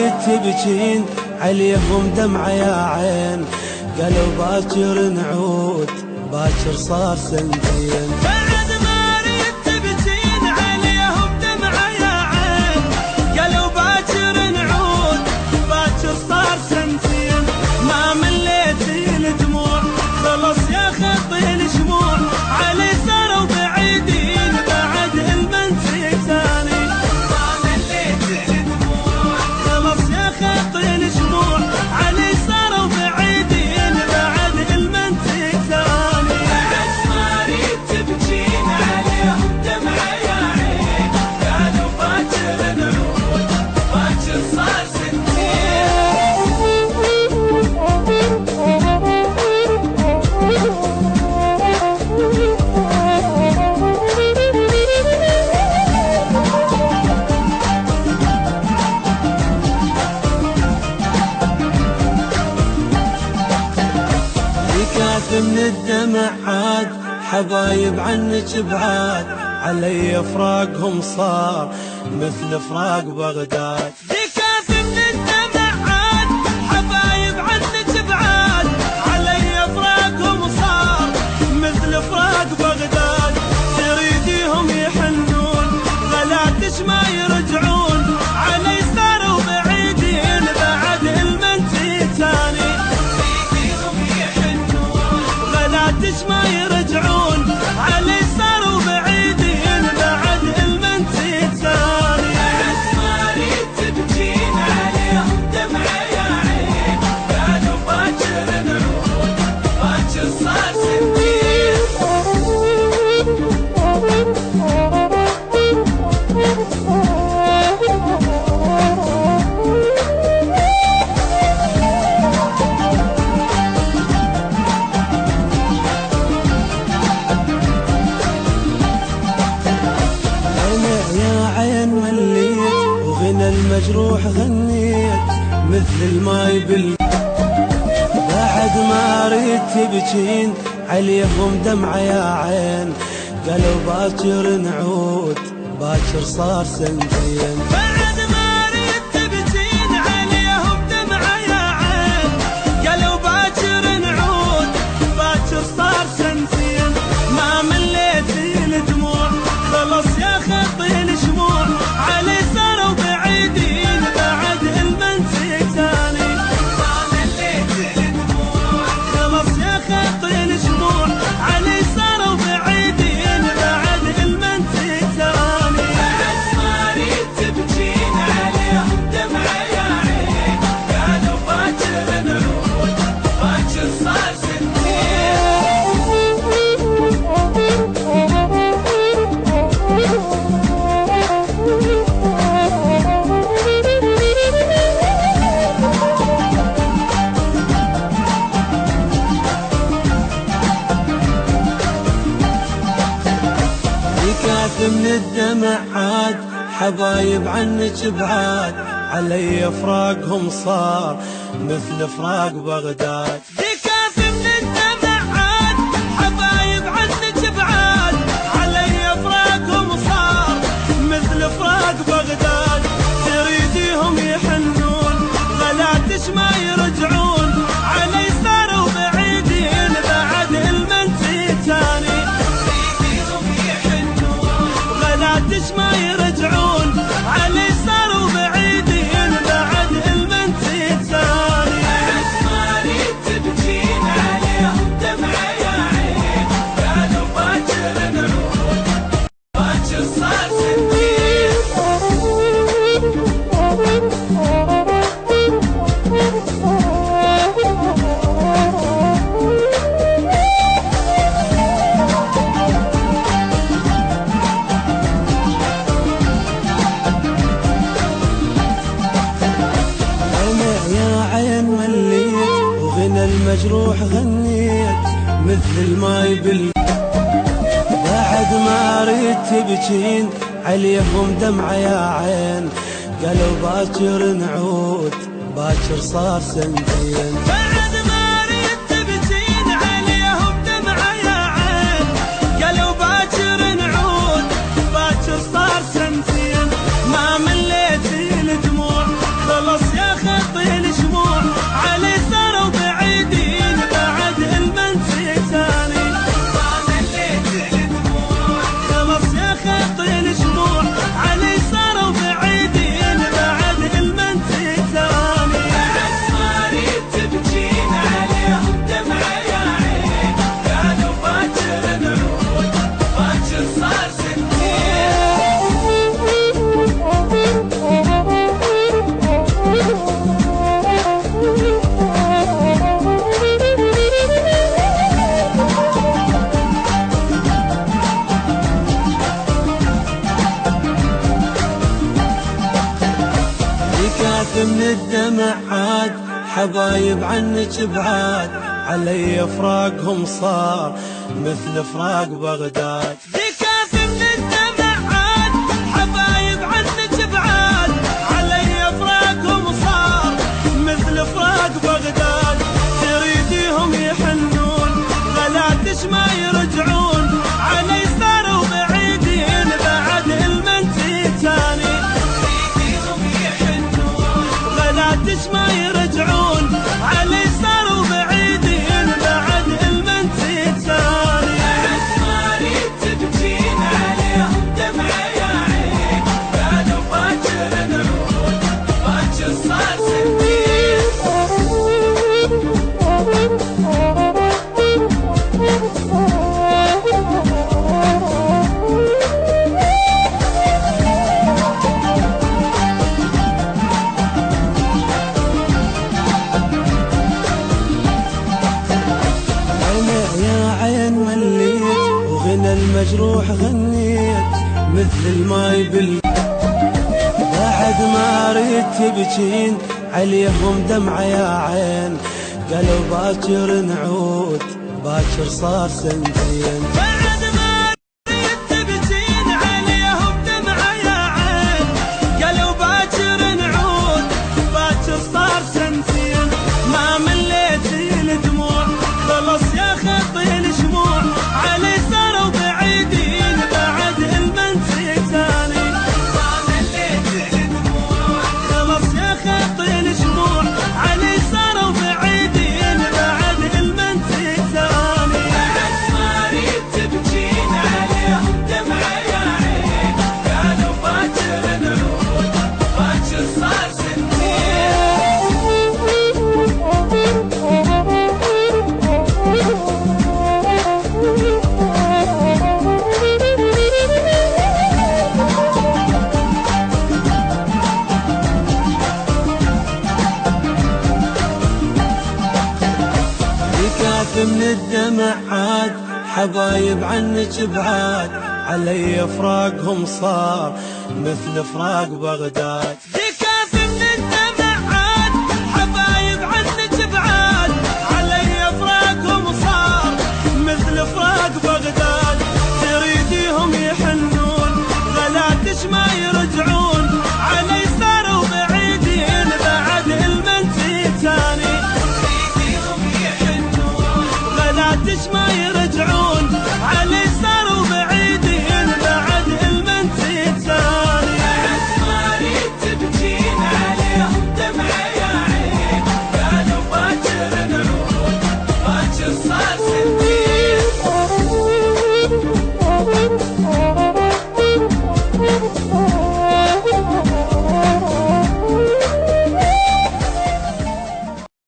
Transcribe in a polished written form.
اريد تبكين عليهم دمعة يا عين، قالوا باكر نعود باكر صار سنتين. بعد ما اريد تبكين عليهم دمعة يا عين، قالوا باكر نعود باكر صار سنتين. ما مليت الدموع خلص يا خطي الشموع، علي صاروا بعيدين بعد المنسي ثاني. ما مليت الدموع خلص يا خطي الشموع، علي صاروا بعيدين بعد المنسي ثاني. بعد ما اريد تبكين عليهم دمعة يا عين، قالوا باكر نعود باكر صار سنتين. من الدمع عاد حبايب عنك بعاد، علي فراقهم صار مثل فراق بغداد. ذكاث من الدمع عاد حبايب عنك بعاد، علي فراقهم صار مثل فراق بغداد. تريديهم يحنون غلاتش ما يرجعون، علي صاروا بعيدين بعد المنسي ثاني. غلاتش ما يرجعون، علي صاروا بعيدين بعد المنسي ثاني. بعد ما اريد تبكين عليهم دمعة يا عين، قالوا باكر نعود باكر صار سنتين. المجروح غنيت مثل الماي بعد ما اريد تبكين عليهم دمعة يا عين، قالوا باكر نعود باكر صار سنتين. بعد ما اريد تبكين عليهم دمعة يا عين، قالوا باكر نعود باكر صار سنتين. ما مليت الدموع خلص يا خطي الشموع، علي صاروا بعيدين بعد المنسي ثاني. ما مليت الدموع خلص يا خطي الشموع، علي صاروا بعيدين بعد المنسي ثاني. بعد ما اريد تبكين عليهم دمعة يا عين، قالوا باكر نعود باكر صار سنتين. من الدمع عاد حبايب عنك بعاد، علي فراقهم صار مثل فراق بغداد. ذكاث من الدمع عاد حبايب عنك بعاد، علي فراقهم صار مثل فراق بغداد. تريديهم يحنون غلاتش ما يرجعون، علي صاروا بعيدين بعد المنسي ثاني. غلاتش ما يرجعون، علي صاروا بعيدين بعد المنسي ثاني. بعد ما اريد تبكين عليهم دمعة يا عين، قالوا باكر نعود باكر صار سنتين. المجروح غنيت مثل الماي بعد ما اريد تبكين عليهم دمعة يا عين، قالوا باكر نعود باكر صار سنتين. بعد ما اريد تبكين عليهم دمعة يا عين، قالوا باكر نعود باكر صار سنتين. ما مليت الدموع خلص يا يكاف من الدمع عاد حبايب عنك بعاد علي فراقهم صار مثل فراق بغداد يكاف من الدمع عاد حبايب عنك بعاد علي فراقهم صار مثل فراق بغداد تريديهم يحنون غلاتش ما يرجعون علي صاروا بعيدين بعد المنتي تاني تريديهم يحنون غلاتش ما يرجعون علي صاروا بعيدين بعد المنتي تاني اسماري تبكين عليهم دمعة يا عين قالوا باكر نعود باكر صار سنين المجروح غنيت مثل الماي بعد ما ريت تبكين عليهم دمعة يا عين قالوا باكر نعود باكر صار سنتين بعد ما ريت تبكين عليهم دمعة يا عين قالوا باكر نعود باكر صار سنتين ما مليت الدموع خلص يا خطي الشموع علي صاروا بعيدين بعد المنسي تاني ما مليت الدموع خلص يا خطي الشموع علي صاروا بعيدين بعد المنسي تاني اسماري تبكين عليهم دمعة يا عين قالوا باكر نعود باكر صار سنين يكاف من الدمع عاد حبايب عنك بعاد علي فراقهم صار مثل فراق بغداد